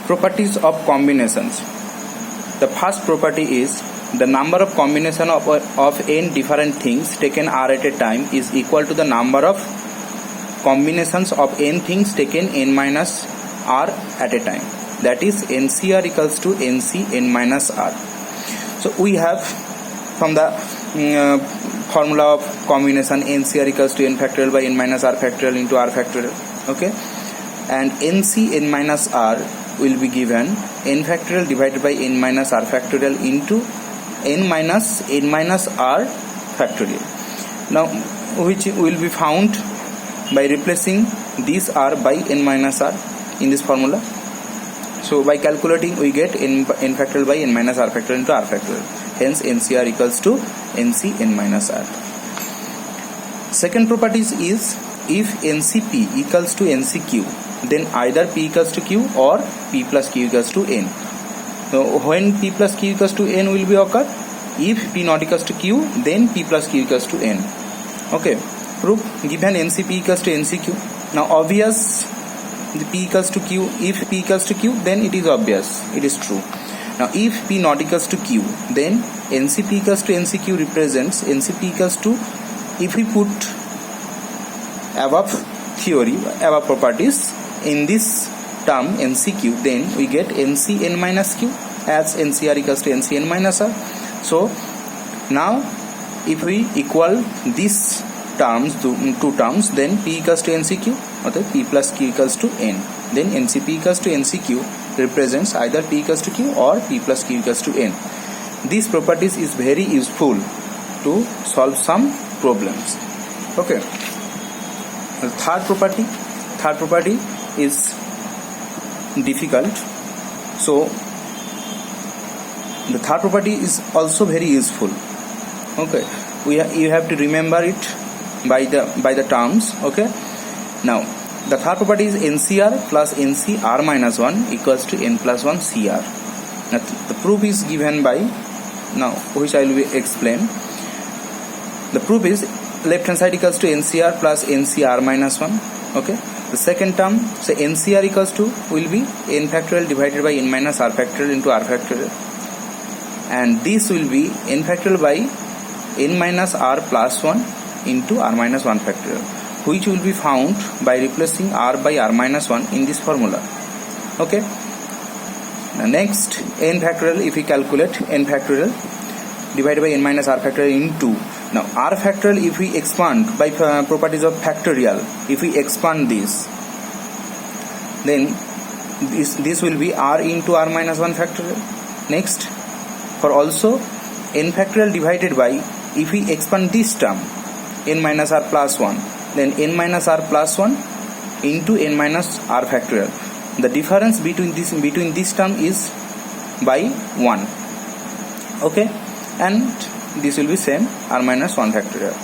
Properties of combinations. The first property is the number of combination of n different things taken r at a time is equal to the number of combinations of n things taken n minus r at a time. That is NCR equals to NC n minus r. So we have from the formula of combination NCR equals to n factorial by n minus r factorial into r factorial. Okay, and NC n minus r will be given n factorial divided by n minus r factorial into n minus r factorial. Now which will be found by replacing this r by n minus r in this formula. So by calculating we get n factorial by n minus r factorial into r factorial. Hence NCR equals to NC n minus r. Second property is if NCP equals to NCQ, then either P equals to Q or P plus Q equals to N. So when P plus Q equals to N will be occur? If P not equals to Q, then P plus Q equals to N. Okay, proof. Given NCP equals to NCQ. Now obvious the P equals to Q. If P equals to Q, then it is obvious, it is true. Now if P not equals to Q, then NCP equals to NCQ represents NCP equals to, if we put above theory, above properties in this term NCQ, then we get NC n minus Q as NCR equals to NC n minus R. So now if we equal these terms to two terms, then P equals to NCQ, or P plus Q equals to N. Then NCP equals to NCQ represents either P equals to Q or P plus Q equals to N. These properties is very useful to solve some problems. Okay. The third property is difficult. So the third property is also very useful. Okay, you have to remember it by the terms. Okay, now the third property is NCR plus NC r minus 1 equals to n plus 1 CR. Now the proof is given by, now which I will explain. The proof is left hand side equals to NCR plus NCR minus 1. Okay, the second term, say NCR equals to will be n factorial divided by n minus r factorial into r factorial, and this will be n factorial by n minus r plus 1 into r minus 1 factorial, which will be found by replacing r by r minus 1 in this formula. Okay, now next n factorial, if we calculate n factorial divided by n minus r factorial into, now r factorial, if we expand by properties of factorial, if we expand this, then this will be r into r minus 1 factorial. Next, for also n factorial divided by, if we expand this term n minus r plus 1, then n minus r plus 1 into n minus r factorial. The difference between this term is by 1. Okay, and this will be same r minus 1 factorial.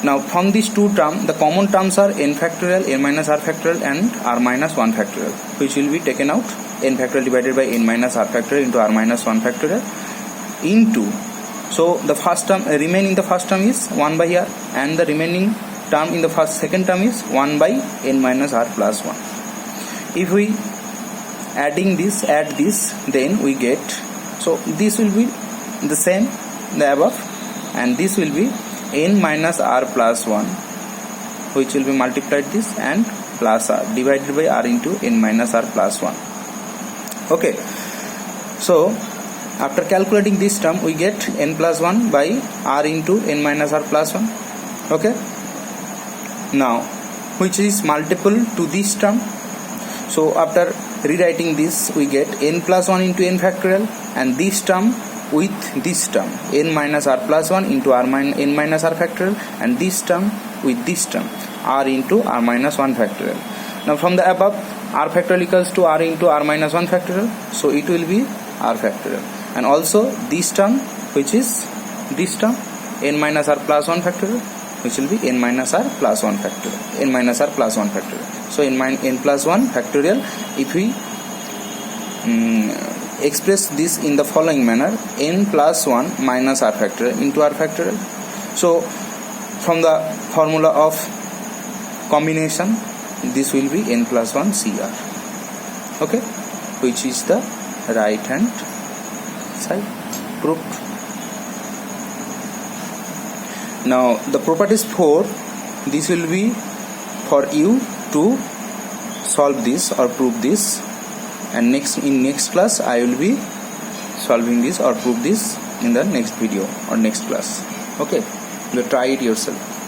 Now from these two terms, the common terms are n factorial, n minus r factorial, and r minus 1 factorial, which will be taken out. N factorial divided by n minus r factorial into r minus 1 factorial into, so the first term remaining, the first term is 1 by r, and the remaining term in the second term is 1 by n minus r plus 1. If we add this, then we get, so this will be the same, the above, and this will be n minus r plus 1, which will be multiplied this and plus r divided by r into n minus r plus 1. Okay, so after calculating this term we get n plus 1 by r into n minus r plus 1. Okay, now which is multiple to this term. So after rewriting this, we get n plus 1 into n factorial, and this term with this term n minus r plus 1 into n minus r factorial, and this term with this term r into r minus 1 factorial. Now from the above, r factorial equals to r into r minus 1 factorial, so it will be r factorial, and also this term, which is this term n minus r plus 1 factorial, which will be n minus r plus 1 factorial, n minus r plus 1 factorial. So n plus 1 factorial, if we express this in the following manner, n plus 1 minus r factorial into r factorial. So from the formula of combination, this will be n plus 1 CR. Okay, which is the right hand side. Proved. Now the properties 4, this will be for you to solve this or prove this, and in next class I will be solving this or prove this in the next video or next class. Okay, you try it yourself.